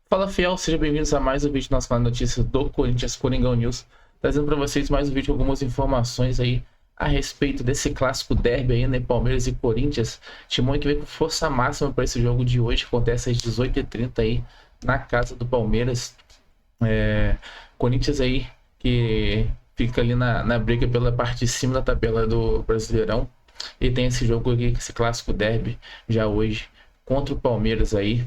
Fala fiel, sejam bem-vindos a mais um vídeo do nosso canal de notícias do Corinthians Coringão News, trazendo para vocês mais um vídeo com algumas informações aí a respeito desse clássico derby aí, né, Palmeiras e Corinthians. Timão que vem com força máxima para esse jogo de hoje, que acontece às 18h30 aí na casa do Palmeiras. Corinthians aí que fica ali na briga pela parte de cima da tabela do Brasileirão, e tem esse jogo aqui, esse clássico derby já hoje contra o Palmeiras aí.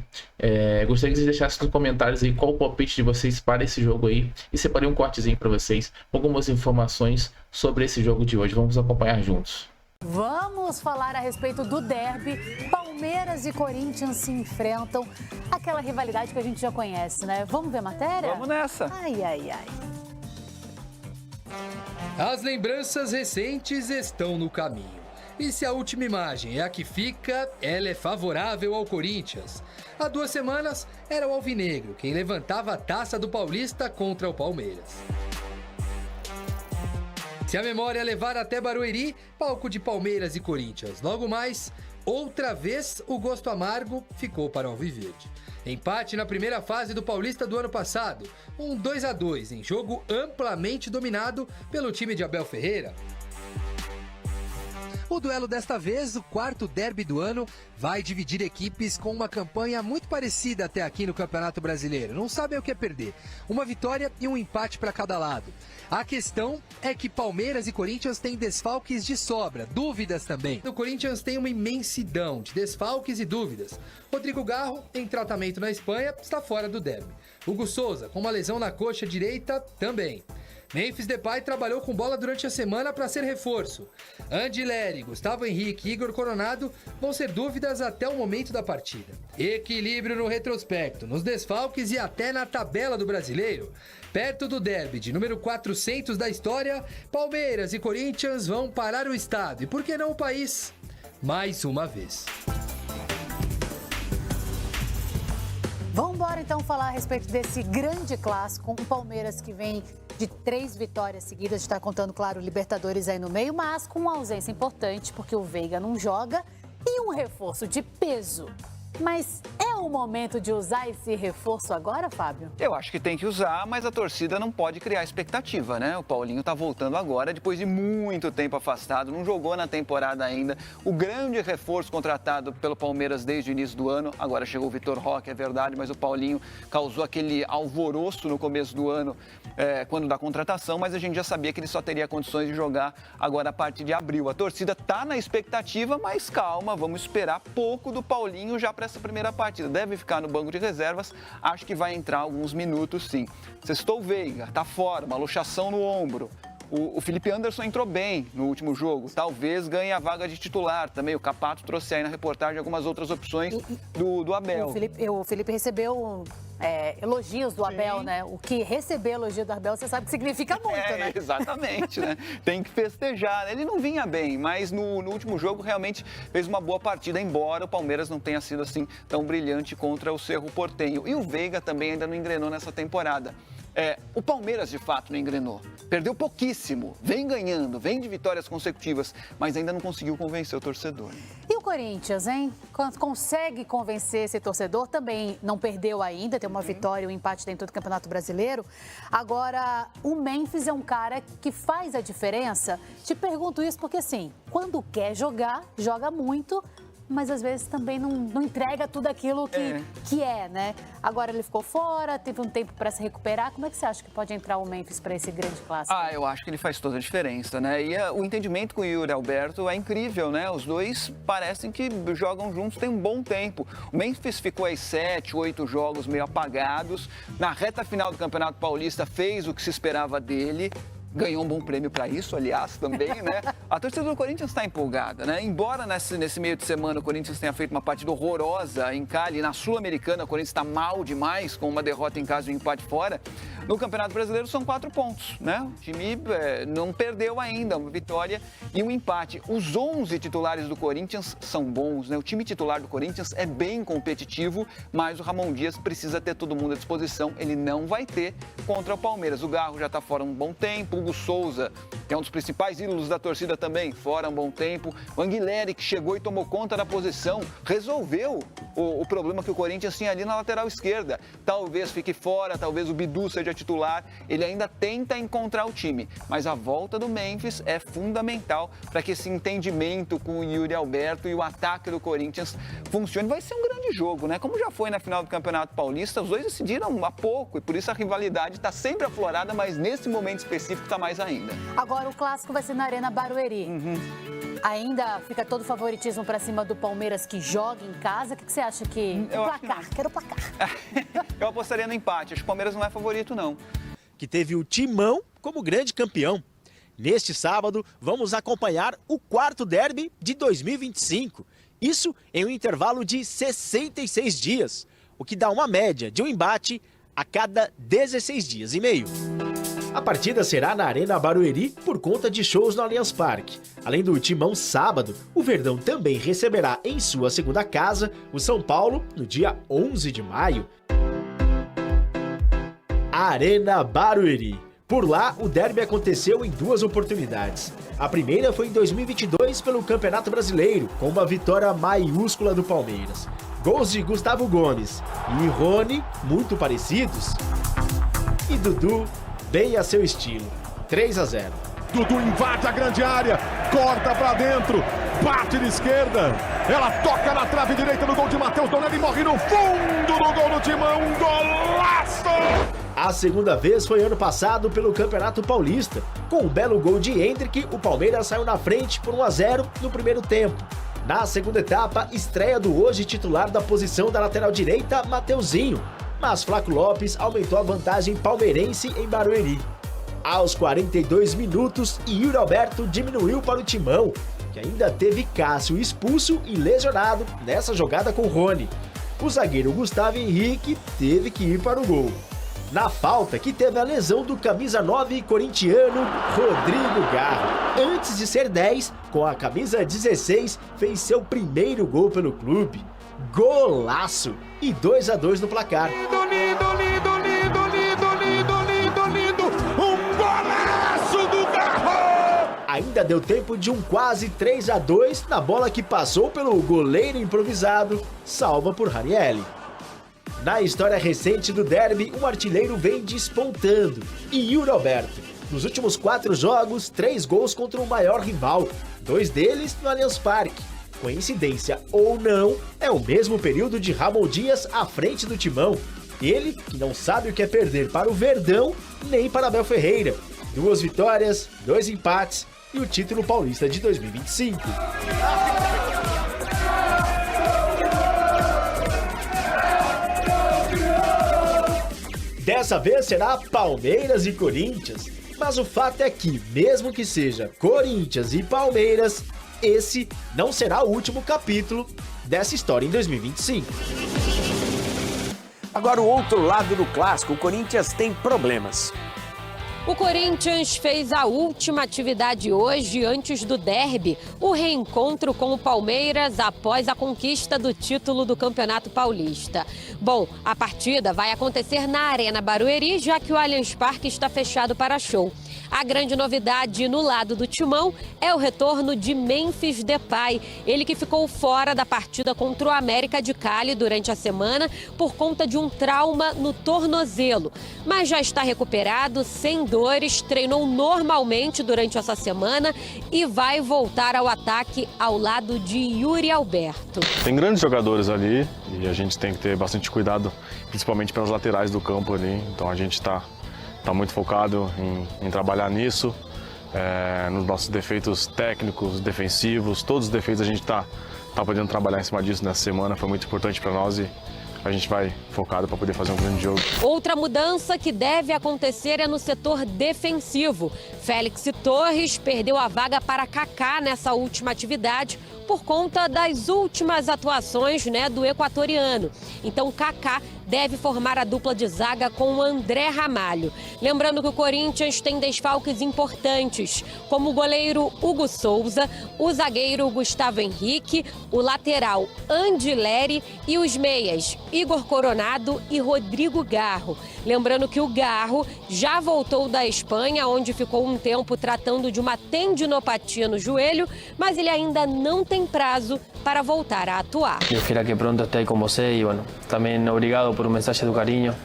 Gostaria que vocês deixassem nos comentários aí qual o palpite de vocês para esse jogo aí. E separei um cortezinho para vocês, algumas informações sobre esse jogo de hoje. Vamos acompanhar juntos. Vamos falar a respeito do derby. Palmeiras e Corinthians se enfrentam. Aquela rivalidade que a gente já conhece, né? Vamos ver a matéria? Vamos nessa. Ai, ai, ai. As lembranças recentes estão no caminho. E se a última imagem é a que fica, ela é favorável ao Corinthians. Há 2 semanas, era o Alvinegro quem levantava a taça do Paulista contra o Palmeiras. Se a memória levar até Barueri, palco de Palmeiras e Corinthians. Logo mais, outra vez, o gosto amargo ficou para o Alviverde. Empate na primeira fase do Paulista do ano passado, um 2-2 em jogo amplamente dominado pelo time de Abel Ferreira. O duelo desta vez, o 4º derby do ano, vai dividir equipes com uma campanha muito parecida até aqui no Campeonato Brasileiro. Não sabem o que é perder. Uma vitória e um empate para cada lado. A questão é que Palmeiras e Corinthians têm desfalques de sobra, dúvidas também. O Corinthians tem uma imensidão de desfalques e dúvidas. Rodrigo Garro, em tratamento na Espanha, está fora do derby. Hugo Souza, com uma lesão na coxa direita, também. Memphis Depay trabalhou com bola durante a semana para ser reforço. Andy Lery, Gustavo Henrique e Igor Coronado vão ser dúvidas até o momento da partida. Equilíbrio no retrospecto, nos desfalques e até na tabela do Brasileiro. Perto do derby de número 400 da história, Palmeiras e Corinthians vão parar o estado e, por que não, o país? Mais uma vez. Vamos embora então falar a respeito desse grande clássico. Um Palmeiras que vem de 3 vitórias seguidas, a gente está contando, claro, Libertadores aí no meio, mas com uma ausência importante, porque o Veiga não joga, e um reforço de peso. Mas é o momento de usar esse reforço agora, Fábio? Eu acho que tem que usar, mas a torcida não pode criar expectativa, né? O Paulinho tá voltando agora, depois de muito tempo afastado, não jogou na temporada ainda. O grande reforço contratado pelo Palmeiras desde o início do ano, agora chegou o Vitor Roque, é verdade, mas o Paulinho causou aquele alvoroço no começo do ano, quando da contratação, mas a gente já sabia que ele só teria condições de jogar agora a partir de abril. A torcida tá na expectativa, mas calma, vamos esperar pouco do Paulinho já para essa primeira partida. Deve ficar no banco de reservas, acho que vai entrar alguns minutos sim. Sextou o Veiga, tá fora, uma luxação no ombro. O Felipe Anderson entrou bem no último jogo, talvez ganhe a vaga de titular também. O Capato trouxe aí na reportagem algumas outras opções do Abel. O Felipe recebeu elogios do Abel, né? O que receber elogio do Abel, você sabe que significa muito, né? Exatamente, né? Tem que festejar. Ele não vinha bem, mas no último jogo realmente fez uma boa partida, embora o Palmeiras não tenha sido assim tão brilhante contra o Cerro Porteño. E o Veiga também ainda não engrenou nessa temporada. O Palmeiras, de fato, não engrenou. Perdeu pouquíssimo. Vem ganhando, vem de vitórias consecutivas, mas ainda não conseguiu convencer o torcedor. E o Corinthians, hein? Consegue convencer esse torcedor? Também não perdeu ainda, tem uma vitória e um empate dentro do Campeonato Brasileiro. Agora, o Memphis é um cara que faz a diferença. Te pergunto isso porque, assim, quando quer jogar, joga muito, mas às vezes também não entrega tudo aquilo que é, né? Agora ele ficou fora, teve um tempo para se recuperar. Como é que você acha que pode entrar o Memphis para esse grande clássico? Eu acho que ele faz toda a diferença, né? E o entendimento com o Yuri Alberto é incrível, né? Os dois parecem que jogam juntos tem um bom tempo. O Memphis ficou aí 7, 8 jogos meio apagados. Na reta final do Campeonato Paulista fez o que se esperava dele. Ganhou um bom prêmio para isso, aliás, também, né? A torcida do Corinthians está empolgada, né? Embora nesse meio de semana o Corinthians tenha feito uma partida horrorosa em Cali, na Sul-Americana o Corinthians está mal demais, com uma derrota em casa e um empate fora. No Campeonato Brasileiro são 4 pontos, né? O time não perdeu ainda, uma vitória e um empate. Os 11 titulares do Corinthians são bons, né? O time titular do Corinthians é bem competitivo, mas o Ramon Dias precisa ter todo mundo à disposição. Ele não vai ter contra o Palmeiras. O Garro já está fora um bom tempo. Hugo Souza, que é um dos principais ídolos da torcida também, fora há um bom tempo. O Anguilleri, que chegou e tomou conta da posição, resolveu o problema que o Corinthians tinha ali na lateral esquerda. Talvez fique fora, talvez o Bidu seja titular. Ele ainda tenta encontrar o time, mas a volta do Memphis é fundamental para que esse entendimento com o Yuri Alberto e o ataque do Corinthians funcione. Vai ser um grande jogo, né? Como já foi na final do Campeonato Paulista, os dois decidiram há pouco e por isso a rivalidade está sempre aflorada, mas nesse momento específico está mais ainda. Agora o clássico vai ser na Arena Barueri. Ainda fica todo o favoritismo para cima do Palmeiras, que joga em casa. O que você acha que... Quero placar. Eu apostaria no empate. Acho que o Palmeiras não é favorito, não. Que teve o Timão como grande campeão. Neste sábado, vamos acompanhar o quarto derby de 2025. Isso em um intervalo de 66 dias, o que dá uma média de um embate a cada 16 dias e meio. A partida será na Arena Barueri por conta de shows no Allianz Parque. Além do Timão sábado, o Verdão também receberá em sua segunda casa o São Paulo no dia 11 de maio. Arena Barueri. Por lá, o derby aconteceu em duas oportunidades. A primeira foi em 2022 pelo Campeonato Brasileiro, com uma vitória maiúscula do Palmeiras. Gols de Gustavo Gomes e Rony, muito parecidos. E Dudu, bem a seu estilo, 3-0. Dudu invade a grande área, corta pra dentro, bate de esquerda. Ela toca na trave direita no gol de Matheus Donelli e morre no fundo do gol do Timão. Um golaço! A segunda vez foi ano passado pelo Campeonato Paulista. Com um belo gol de Hendrick, o Palmeiras saiu na frente por 1-0 no primeiro tempo. Na segunda etapa, estreia do hoje titular da posição da lateral direita, Mateuzinho. Mas Flaco Lopes aumentou a vantagem palmeirense em Barueri. Aos 42 minutos, Yuri Alberto diminuiu para o Timão, que ainda teve Cássio expulso e lesionado nessa jogada com Rony. O zagueiro Gustavo Henrique teve que ir para o gol. Na falta, que teve a lesão do camisa 9 corintiano Rodrigo Garro. Antes de ser 10, com a camisa 16, fez seu primeiro gol pelo clube. Golaço! E 2-2 no placar. Lindo! Um golaço do Garro! Ainda deu tempo de um quase 3-2 na bola que passou pelo goleiro improvisado, salva por Ranieri. Na história recente do derby, um artilheiro vem despontando, e Yuri Alberto. Nos últimos 4 jogos, 3 gols contra o maior rival, 2 deles no Allianz Parque. Coincidência ou não, é o mesmo período de Ramon Dias à frente do Timão. Ele que não sabe o que é perder para o Verdão, nem para Abel Ferreira. 2 vitórias, 2 empates e o título paulista de 2025. Dessa vez será Palmeiras e Corinthians, mas o fato é que, mesmo que seja Corinthians e Palmeiras, esse não será o último capítulo dessa história em 2025. Agora, o outro lado do clássico, o Corinthians tem problemas. O Corinthians fez a última atividade hoje, antes do derby, o reencontro com o Palmeiras após a conquista do título do Campeonato Paulista. Bom, a partida vai acontecer na Arena Barueri, já que o Allianz Parque está fechado para show. A grande novidade no lado do Timão é o retorno de Memphis Depay, ele que ficou fora da partida contra o América de Cali durante a semana por conta de um trauma no tornozelo. Mas já está recuperado, sem dores, treinou normalmente durante essa semana e vai voltar ao ataque ao lado de Yuri Alberto. Tem grandes jogadores ali e a gente tem que ter bastante cuidado, principalmente pelas laterais do campo ali, então a gente está muito focado em trabalhar nisso, nos nossos defeitos técnicos, defensivos, todos os defeitos a gente tá podendo trabalhar em cima disso nessa semana, foi muito importante para nós e a gente vai focado para poder fazer um grande jogo. Outra mudança que deve acontecer é no setor defensivo. Félix Torres perdeu a vaga para Kaká nessa última atividade por conta das últimas atuações, do equatoriano. Então, Kaká deve formar a dupla de zaga com o André Ramalho. Lembrando que o Corinthians tem desfalques importantes, como o goleiro Hugo Souza, o zagueiro Gustavo Henrique, o lateral Anguilleri e os meias Igor Coronado e Rodrigo Garro. Lembrando que o Garro já voltou da Espanha, onde ficou um tempo tratando de uma tendinopatia no joelho, mas ele ainda não tem prazo para voltar a atuar. Eu espero que pronto esteja com você e, bueno, também obrigado por mensagem do carinho.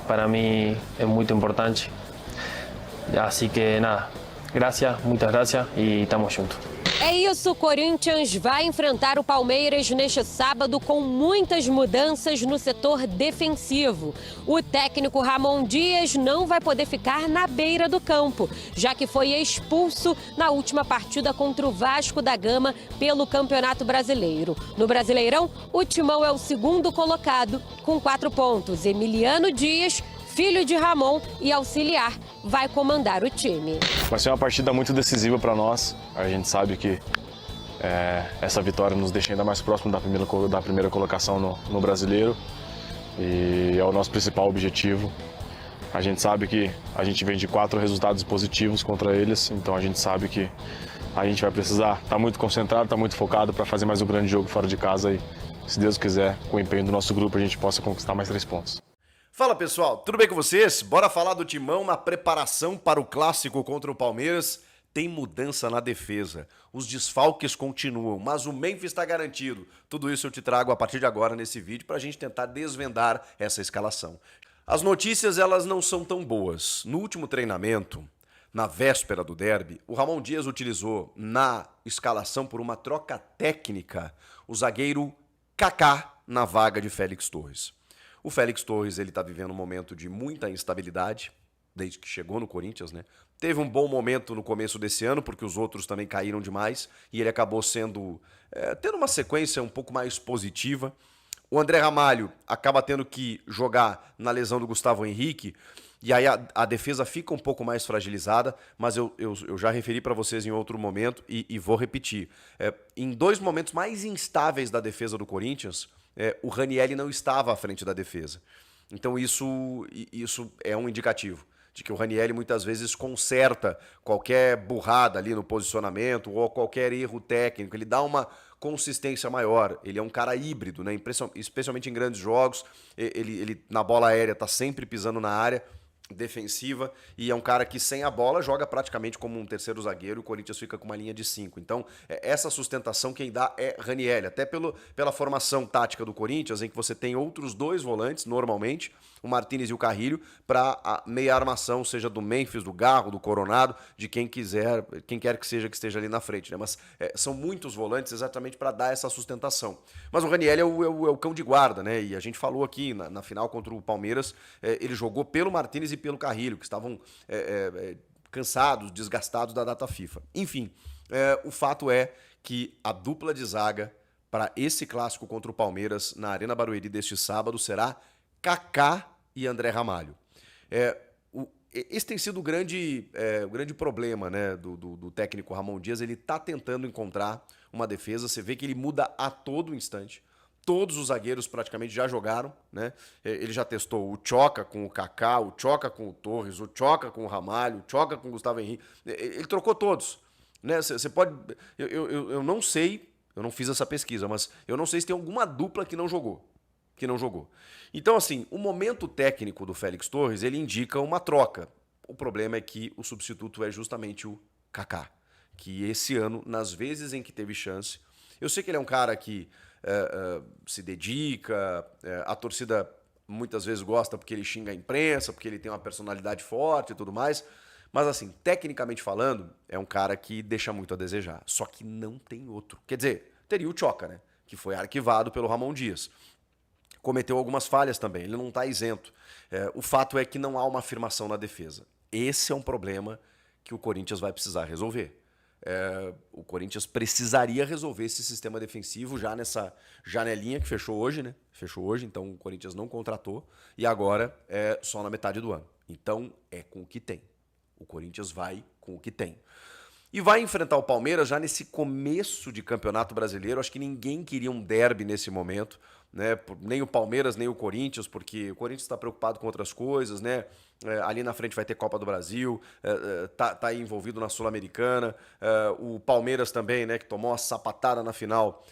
Para mim é muito importante. Assim que, nada, muitas graças e estamos juntos. É isso, o Corinthians vai enfrentar o Palmeiras neste sábado com muitas mudanças no setor defensivo. O técnico Ramon Dias não vai poder ficar na beira do campo, já que foi expulso na última partida contra o Vasco da Gama pelo Campeonato Brasileiro. No Brasileirão, o Timão é o segundo colocado com 4 pontos. Emiliano Dias, filho de Ramon e auxiliar, vai comandar o time. Vai ser uma partida muito decisiva para nós. A gente sabe que essa vitória nos deixa ainda mais próximo da primeira colocação no Brasileiro. E é o nosso principal objetivo. A gente sabe que a gente vem de 4 resultados positivos contra eles, então a gente sabe que a gente vai precisar estar muito concentrado, estar muito focado para fazer mais um grande jogo fora de casa e, se Deus quiser, com o empenho do nosso grupo, a gente possa conquistar mais 3 pontos. Fala pessoal, tudo bem com vocês? Bora falar do Timão na preparação para o clássico contra o Palmeiras. Tem mudança na defesa, os desfalques continuam, mas o Memphis está garantido. Tudo isso eu te trago a partir de agora nesse vídeo para a gente tentar desvendar essa escalação. As notícias elas não são tão boas. No último treinamento, na véspera do derby, o Ramon Dias utilizou na escalação por uma troca técnica o zagueiro Kaká na vaga de Félix Torres. O Félix Torres ele está vivendo um momento de muita instabilidade, desde que chegou no Corinthians, né? Teve um bom momento no começo desse ano, porque os outros também caíram demais, e ele acabou tendo uma sequência um pouco mais positiva. O André Ramalho acaba tendo que jogar na lesão do Gustavo Henrique, e aí a defesa fica um pouco mais fragilizada, mas eu já referi para vocês em outro momento, e vou repetir. Em 2 momentos mais instáveis da defesa do Corinthians, o Ranieri não estava à frente da defesa. Então isso é um indicativo de que o Ranieri muitas vezes conserta qualquer burrada ali no posicionamento ou qualquer erro técnico. Ele dá uma consistência maior. Ele é um cara híbrido, né? Especialmente em grandes jogos. Ele na bola aérea está sempre pisando na área defensiva e é um cara que sem a bola joga praticamente como um terceiro zagueiro e o Corinthians fica com uma linha de 5. Então, essa sustentação quem dá é Ranieri, até pela formação tática do Corinthians, em que você tem outros 2 volantes, normalmente, o Martínez e o Carrilho, para a meia armação, seja do Memphis, do Garro, do Coronado, de quem quer que seja que esteja ali na frente, né? Mas são muitos volantes exatamente para dar essa sustentação. Mas o Ranieri é o cão de guarda, né? E a gente falou aqui na final contra o Palmeiras, ele jogou pelo Martínez e pelo Carrilho, que estavam cansados, desgastados da data FIFA. Enfim, o fato é que a dupla de zaga para esse clássico contra o Palmeiras na Arena Barueri deste sábado será Kaká e André Ramalho. Esse tem sido o grande problema, né, do técnico Ramon Dias. Ele está tentando encontrar uma defesa. Você vê que ele muda a todo instante. Todos os zagueiros praticamente já jogaram, né? Ele já testou o Choca com o Kaká, o Choca com o Torres, o Choca com o Ramalho, o Choca com o Gustavo Henrique. Ele trocou todos, né? Você pode... Eu não sei, eu não fiz essa pesquisa, mas eu não sei se tem alguma dupla que não jogou. Então, assim, o momento técnico do Félix Torres, ele indica uma troca. O problema é que o substituto é justamente o Kaká, que esse ano, nas vezes em que teve chance... Eu sei que ele é um cara que se dedica, a torcida muitas vezes gosta porque ele xinga a imprensa, porque ele tem uma personalidade forte e tudo mais, mas assim, tecnicamente falando, é um cara que deixa muito a desejar, só que não tem outro. Quer dizer, teria o Choca, né, que foi arquivado pelo Ramon Dias. Cometeu algumas falhas também, ele não está isento. O fato é que não há uma afirmação na defesa. Esse é um problema que o Corinthians vai precisar resolver. O Corinthians precisaria resolver esse sistema defensivo já nessa janelinha que fechou hoje, né? Fechou hoje, então o Corinthians não contratou e agora é só na metade do ano. Então é com o que tem. O Corinthians vai com o que tem. E vai enfrentar o Palmeiras já nesse começo de Campeonato Brasileiro. Acho que ninguém queria um derby nesse momento. né? Nem o Palmeiras, nem o Corinthians, porque o Corinthians está preocupado com outras coisas, né? Ali na frente vai ter Copa do Brasil, tá aí envolvido na Sul-Americana. O Palmeiras também, né, que tomou uma sapatada na final,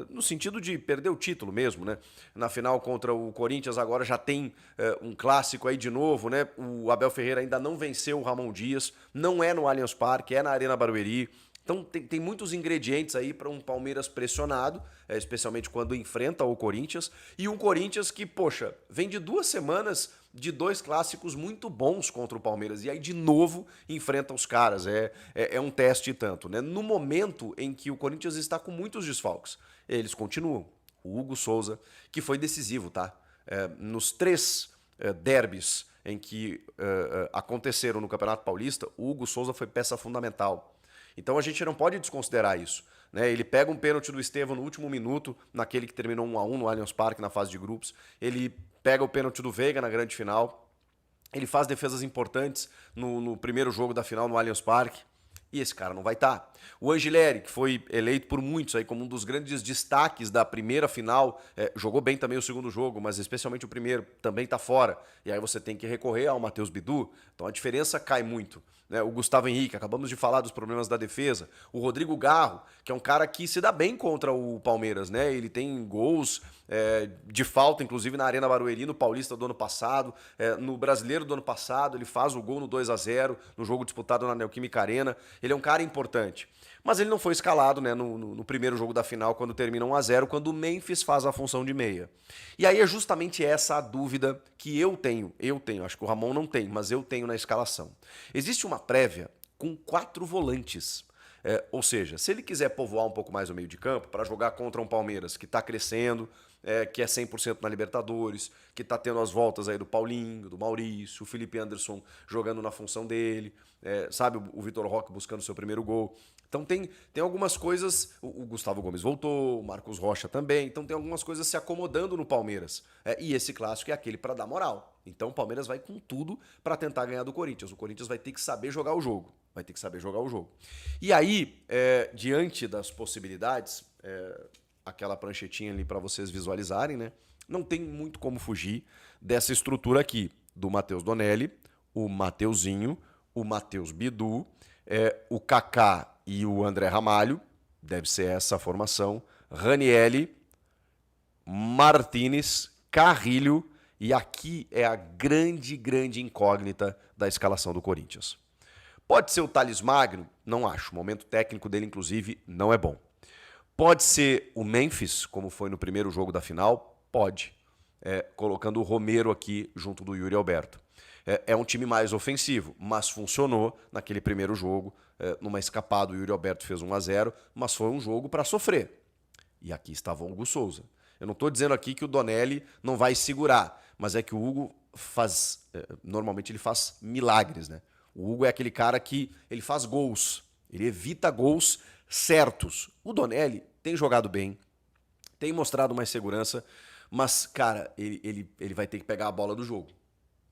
no sentido de perder o título mesmo, né? Na final contra o Corinthians agora já tem um clássico aí de novo, né? O Abel Ferreira ainda não venceu o Ramon Dias, não é no Allianz Parque, é na Arena Barueri. Então tem muitos ingredientes aí para um Palmeiras pressionado, especialmente quando enfrenta o Corinthians, e um Corinthians que, poxa, vem de 2 semanas de 2 clássicos muito bons contra o Palmeiras, e aí de novo enfrenta os caras, é um teste e tanto, né? No momento em que o Corinthians está com muitos desfalques, eles continuam. O Hugo Souza, que foi decisivo, tá? Nos 3 derbys em que aconteceram no Campeonato Paulista, o Hugo Souza foi peça fundamental. Então a gente não pode desconsiderar isso, né? Ele pega um pênalti do Estevão no último minuto, naquele que terminou 1-1 no Allianz Parque na fase de grupos. Ele pega o pênalti do Veiga na grande final. Ele faz defesas importantes no primeiro jogo da final no Allianz Parque. E esse cara não vai estar. O Angileri, que foi eleito por muitos aí como um dos grandes destaques da primeira final, jogou bem também o segundo jogo, mas especialmente o primeiro, também está fora. E aí você tem que recorrer ao Matheus Bidu, então a diferença cai muito. O Gustavo Henrique, acabamos de falar dos problemas da defesa. O Rodrigo Garro, que é um cara que se dá bem contra o Palmeiras, né? Ele tem gols de falta, inclusive na Arena Barueri, no Paulista do ano passado, no Brasileiro do ano passado, ele faz o gol no 2-0, no jogo disputado na Neoquímica Arena. Ele é um cara importante. Mas ele não foi escalado, né, no primeiro jogo da final, quando termina 1-0, quando o Memphis faz a função de meia. E aí é justamente essa a dúvida que eu tenho, acho que o Ramon não tem, mas eu tenho na escalação. Existe uma prévia com 4 volantes. Ou seja, se ele quiser povoar um pouco mais o meio de campo para jogar contra um Palmeiras que está crescendo, que é 100% na Libertadores, que está tendo as voltas aí do Paulinho, do Maurício, o Felipe Anderson jogando na função dele, sabe, o Vitor Roque buscando seu primeiro gol. Então tem algumas coisas, o Gustavo Gomes voltou, o Marcos Rocha também, então tem algumas coisas se acomodando no Palmeiras. E esse clássico é aquele para dar moral. Então o Palmeiras vai com tudo para tentar ganhar do Corinthians. O Corinthians vai ter que saber jogar o jogo. E aí, diante das possibilidades, aquela pranchetinha ali para vocês visualizarem, né? Não tem muito como fugir dessa estrutura aqui, do Matheus Donelli, o Mateuzinho, o Matheus Bidu, o Kaká e o André Ramalho, deve ser essa a formação, Ranielli, Martínez, Carrilho, e aqui é a grande incógnita da escalação do Corinthians. Pode ser o Thales Magno? Não acho. O momento técnico dele, inclusive, não é bom. Pode ser o Memphis, como foi no primeiro jogo da final? Pode. Colocando o Romero aqui junto do Yuri Alberto. É um time mais ofensivo, mas funcionou naquele primeiro jogo. Numa escapada, o Yuri Alberto fez 1-0, mas foi um jogo para sofrer. E aqui estava o Hugo Souza. Eu não estou dizendo aqui que o Donelli não vai segurar, mas é que o Hugo faz... normalmente ele faz milagres, né? O Hugo é aquele cara que ele faz gols, ele evita gols certos. O Donelli tem jogado bem, tem mostrado mais segurança, mas, cara, ele vai ter que pegar a bola do jogo.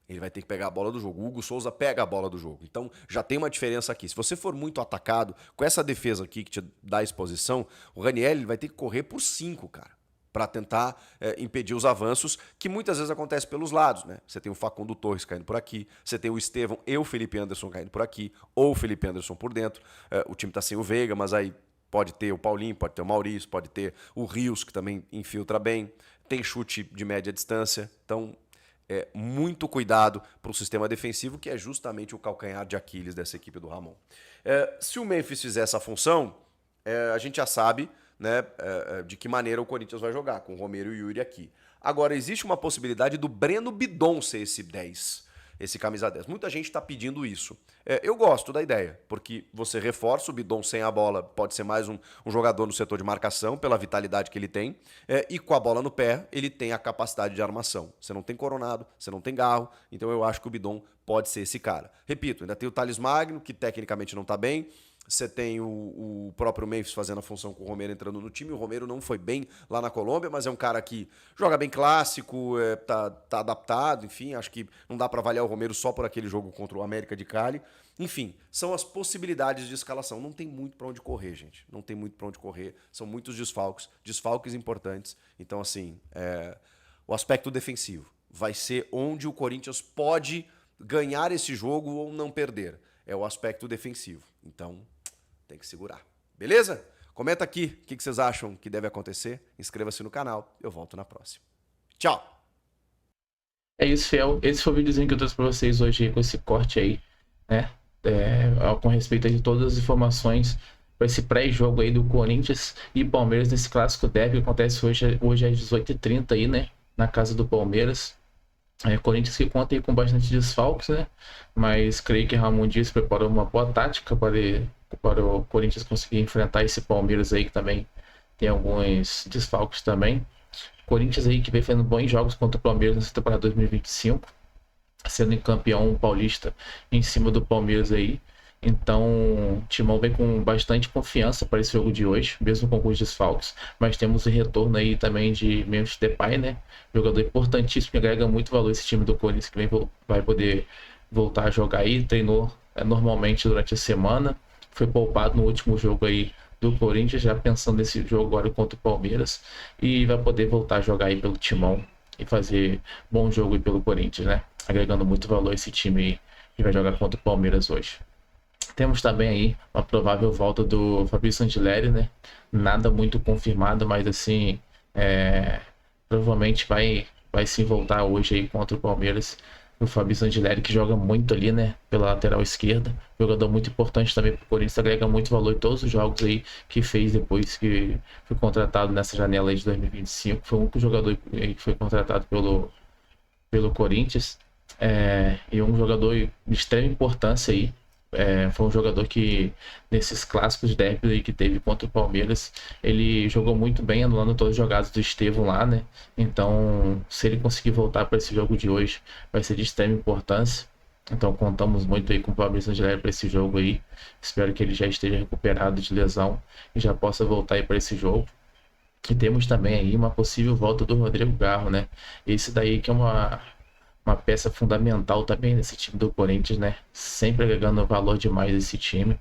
O Hugo Souza pega a bola do jogo. Então, já tem uma diferença aqui. Se você for muito atacado, com essa defesa aqui que te dá exposição, o Raniel vai ter que correr por 5, cara, para tentar impedir os avanços, que muitas vezes acontece pelos lados, né? Você tem o Facundo Torres caindo por aqui, você tem o Estevão e o Felipe Anderson caindo por aqui, ou o Felipe Anderson por dentro. O time tá sem o Veiga, mas aí pode ter o Paulinho, pode ter o Maurício, pode ter o Rios, que também infiltra bem, tem chute de média distância. Então, muito cuidado para o sistema defensivo, que é justamente o calcanhar de Aquiles dessa equipe do Ramon. Se o Memphis fizer essa função, a gente já sabe, né, de que maneira o Corinthians vai jogar, com o Romero e o Yuri aqui. Agora, existe uma possibilidade do Breno Bidon ser esse 10, esse camisa 10. Muita gente está pedindo isso. Eu gosto da ideia, porque você reforça o Bidon sem a bola, pode ser mais um jogador no setor de marcação, pela vitalidade que ele tem, e com a bola no pé, ele tem a capacidade de armação. Você não tem Coronado, você não tem Garro, então eu acho que o Bidon pode ser esse cara. Repito, ainda tem o Thales Magno, que tecnicamente não está bem, Você tem o próprio Memphis fazendo a função com o Romero entrando no time. O Romero não foi bem lá na Colômbia, mas é um cara que joga bem clássico, tá adaptado, enfim. Acho que não dá para avaliar o Romero só por aquele jogo contra o América de Cali. Enfim, são as possibilidades de escalação. Não tem muito para onde correr, gente. Não tem muito para onde correr. São muitos desfalques importantes. Então, assim, o aspecto defensivo vai ser onde o Corinthians pode ganhar esse jogo ou não perder. É o aspecto defensivo. Então, tem que segurar. Beleza? Comenta aqui o que vocês acham que deve acontecer. Inscreva-se no canal. Eu volto na próxima. Tchau! É isso, Fiel. Esse foi o videozinho que eu trouxe para vocês hoje com esse corte aí, né? Com respeito a todas as informações para esse pré-jogo aí do Corinthians e Palmeiras nesse clássico derby que acontece hoje às 18h30 aí, né? Na casa do Palmeiras. Corinthians que conta aí com bastante desfalques, né? Mas creio que Ramon Dias preparou uma boa tática para o Corinthians conseguir enfrentar esse Palmeiras aí que também tem alguns desfalques também. Corinthians aí que vem fazendo bons jogos contra o Palmeiras nessa temporada 2025, sendo campeão paulista em cima do Palmeiras aí. Então, o Timão vem com bastante confiança para esse jogo de hoje, mesmo com alguns desfalques. Mas temos o retorno aí também de Memphis Depay, né? Jogador importantíssimo que agrega muito valor esse time do Corinthians, que vai poder voltar a jogar aí. Treinou normalmente durante a semana. Foi poupado no último jogo aí do Corinthians, já pensando nesse jogo agora contra o Palmeiras. E vai poder voltar a jogar aí pelo Timão e fazer bom jogo aí pelo Corinthians, né? Agregando muito valor esse time aí que vai jogar contra o Palmeiras hoje. Temos também aí uma provável volta do Fabrício Angileri, né? Nada muito confirmado, mas assim, provavelmente vai sim voltar hoje aí contra o Palmeiras. O Fabrício Angileri que joga muito ali, né? Pela lateral esquerda. Jogador muito importante também para o Corinthians, agrega muito valor em todos os jogos aí que fez depois que foi contratado nessa janela aí de 2025. Foi o único jogador que foi contratado pelo Corinthians. E um jogador de extrema importância aí. Foi um jogador que nesses clássicos derby que teve contra o Palmeiras, ele jogou muito bem, anulando todas as jogadas do Estevão lá, né? Então, se ele conseguir voltar para esse jogo de hoje, vai ser de extrema importância. Então, contamos muito aí com o Fabrício Angileri para esse jogo aí. Espero que ele já esteja recuperado de lesão e já possa voltar aí para esse jogo. E temos também aí uma possível volta do Rodrigo Garro, né? Esse daí que é uma peça fundamental também nesse time do Corinthians, né? Sempre agregando valor demais esse time.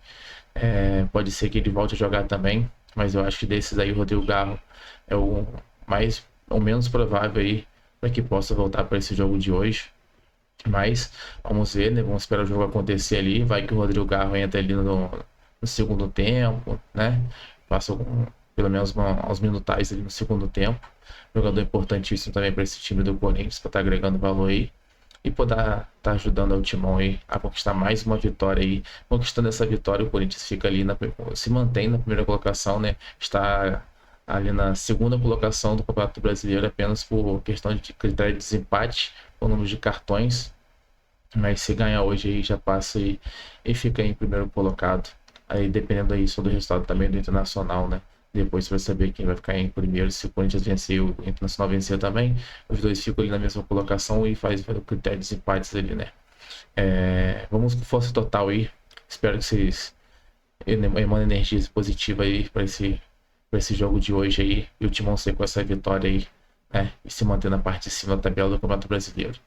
Pode ser que ele volte a jogar também, mas eu acho que desses aí o Rodrigo Garro é o menos provável aí para que possa voltar para esse jogo de hoje. Mas vamos ver, né? Vamos esperar o jogo acontecer ali. Vai que o Rodrigo Garro entra ali no segundo tempo, né? Passa pelo menos uns minutais ali no segundo tempo. Jogador importantíssimo também para esse time do Corinthians, para estar agregando valor aí e poder estar ajudando o Timão aí a conquistar mais uma vitória aí. Conquistando essa vitória, o Corinthians fica ali se mantém na primeira colocação, né? Está ali na segunda colocação do Campeonato Brasileiro apenas por questão de critério de desempate, o número de cartões. Mas se ganhar hoje aí já passa e fica em primeiro colocado. Aí dependendo aí só do resultado também do Internacional, né? Depois você vai saber quem vai ficar em primeiro. Se o Corinthians vencer, o Internacional vencer também, os dois ficam ali na mesma colocação e faz o critério de desempates ali, né? Vamos com força total aí. Espero que vocês emanem energia positiva aí para esse jogo de hoje aí. E o Timão ser com essa vitória aí, né? E se manter na parte de cima da tabela do Campeonato Brasileiro.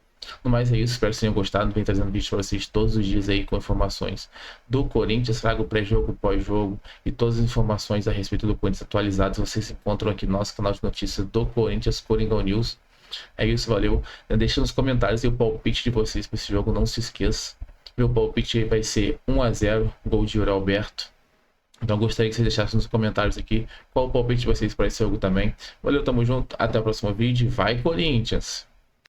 No mais é isso, espero que vocês tenham gostado. Venho trazendo vídeos para vocês todos os dias aí com informações do Corinthians, trago pré-jogo, pós-jogo e todas as informações a respeito do Corinthians atualizadas vocês encontram aqui no nosso canal de notícias do Corinthians, Coringão News. É isso, valeu. Deixa nos comentários aí o palpite de vocês para esse jogo, não se esqueça. Meu palpite vai ser 1-0, gol de Yuri Alberto. Então gostaria que vocês deixassem nos comentários aqui qual o palpite de vocês para esse jogo também. Valeu, tamo junto, até o próximo vídeo. Vai, Corinthians!